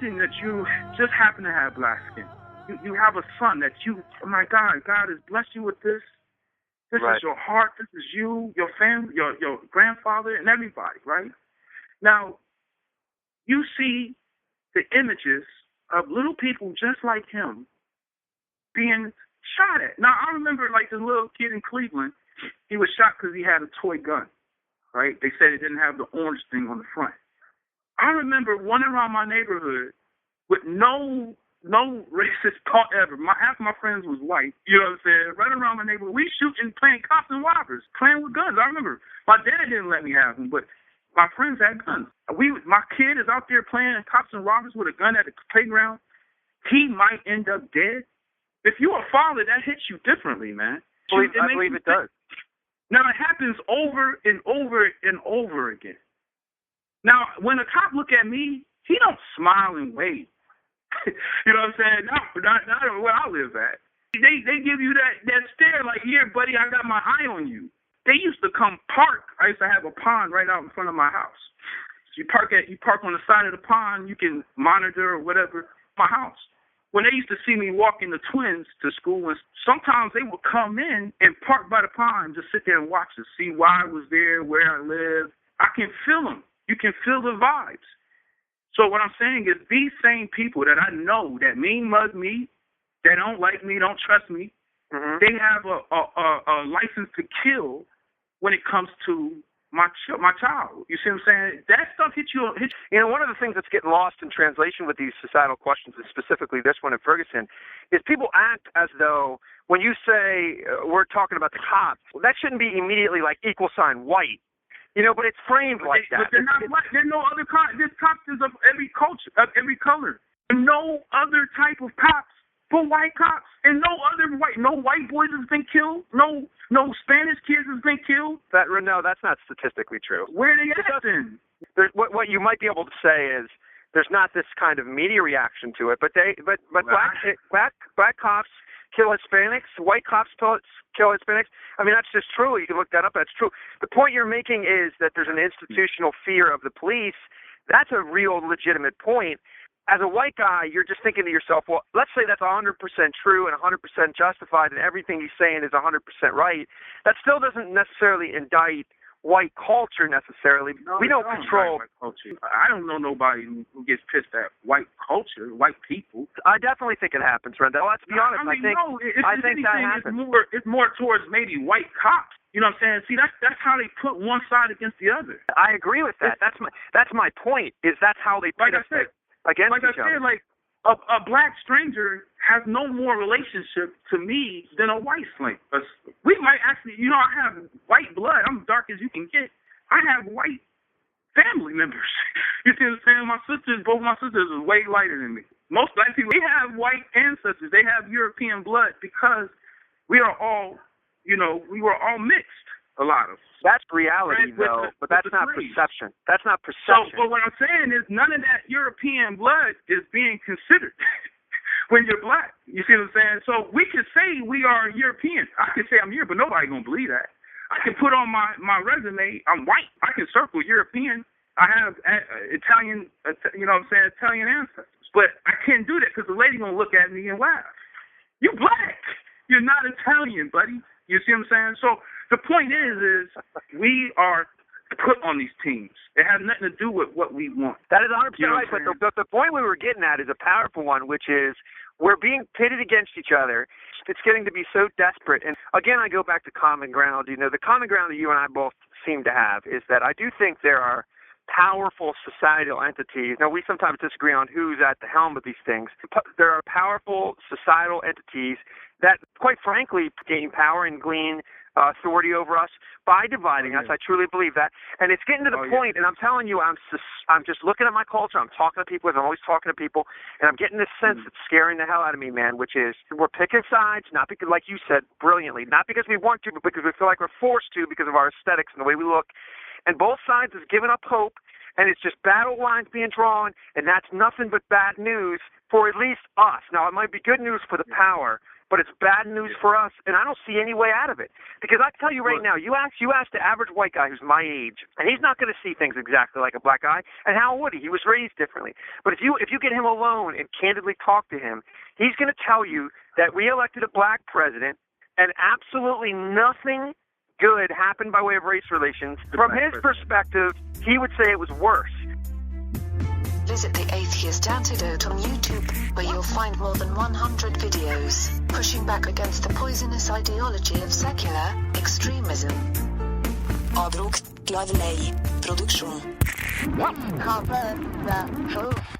imagine that you just happen to have black skin. You have a son that you, oh my God has blessed you with this. This right. is your heart. This is you, your family, your grandfather, and everybody, right? Now, you see the images of little people just like him being shot at. Now, I remember like the little kid in Cleveland, he was shot because he had a toy gun, right? They said it didn't have the orange thing on the front. I remember running around my neighborhood with no racist thought ever. Half my friends was white, you know what I'm saying? Running around my neighborhood, we shooting, playing cops and robbers, playing with guns. I remember my dad didn't let me have them, but my friends had guns. My kid is out there playing cops and robbers with a gun at the playground. He might end up dead. If you're a father, that hits you differently, man. I believe it does. Now, it happens over and over and over again. Now, when a cop look at me, he don't smile and wave. You know what I'm saying? Not where I live at. They give you that stare like, here, buddy, I got my eye on you. They used to come park. I used to have a pond right out in front of my house. You park on the side of the pond, you can monitor or whatever my house. When they used to see me walking the twins to school, and sometimes they would come in and park by the pond, just sit there and watch us, see why I was there, where I live. I can feel them. You can feel the vibes. So what I'm saying is these same people that I know that mean mug me, that don't like me, don't trust me, they have a license to kill when it comes to my child. You see what I'm saying? That stuff hits you. You know, one of the things that's getting lost in translation with these societal questions, and specifically this one in Ferguson, is people act as though when you say we're talking about the cops, well, that shouldn't be immediately like equal sign white. You know, but it's framed like that. But they're not white. There's no other cops. There's cops of every culture, of every color. No other type of cops but white cops, and no white boys has been killed. No Spanish kids has been killed. No, that's not statistically true. Where are they at then? What you might be able to say is there's not this kind of media reaction to it, but black cops kill Hispanics, white cops kill Hispanics. I mean, that's just true. You can look that up. That's true. The point you're making is that there's an institutional fear of the police. That's a real legitimate point. As a white guy, you're just thinking to yourself, well, let's say that's 100% true and 100% justified and everything he's saying is 100% right. That still doesn't necessarily indict white culture necessarily. No, we don't control white culture. I don't know nobody who gets pissed at white culture, white people. I definitely think it happens, Rendell. Let's be honest. I think that happens. It's more towards maybe white cops. You know what I'm saying? See, that's how they put one side against the other. I agree with that. That's my point. Is that's how they put against each other. Like a black stranger has no more relationship to me than a white slave. We might actually, I have white blood. I'm dark as you can get. I have white family members. You see what I'm saying? Both my sisters are way lighter than me. Most black people, they have white ancestors. They have European blood because we are all, we were all mixed, a lot of us. That's reality, though, but that's not perception. That's not perception. So, but what I'm saying is none of that European blood is being considered when you're black. You see what I'm saying? So we can say we are European. I can say I'm European, but nobody going to believe that. I can put on my resume, I'm white. I can circle European. I have Italian, Italian ancestors. But I can't do that because the lady going to look at me and laugh. You black. You're not Italian, buddy. You see what I'm saying? So the point is we are put on these teams. It has nothing to do with what we want. That is 100% right, but the point we were getting at is a powerful one, which is we're being pitted against each other. It's getting to be so desperate. And again, I go back to common ground. The common ground that you and I both seem to have is that I do think there are powerful societal entities. Now, we sometimes disagree on who's at the helm of these things. There are powerful societal entities that, quite frankly, gain power and glean authority over us by dividing us. I truly believe that. And it's getting to the point, and I'm telling you, I'm just looking at my culture. I'm talking to people, as I'm always talking to people, and I'm getting this sense that's scaring the hell out of me, man, which is we're picking sides, not because, like you said brilliantly, not because we want to, but because we feel like we're forced to because of our aesthetics and the way we look. And both sides have given up hope, and it's just battle lines being drawn, and that's nothing but bad news for at least us. Now, it might be good news for the power, but it's bad news for us, and I don't see any way out of it. Because I tell you right now, you ask the average white guy who's my age, and he's not going to see things exactly like a black guy. And how would he? He was raised differently. But if you get him alone and candidly talk to him, he's going to tell you that we elected a black president, and absolutely nothing good happened by way of race relations. From his perspective, he would say it was worse. Visit The Atheist Antidote on YouTube, where you'll find more than 100 videos pushing back against the poisonous ideology of secular extremism. Avrokt, Glad Lei, Produksjon. Cover the truth.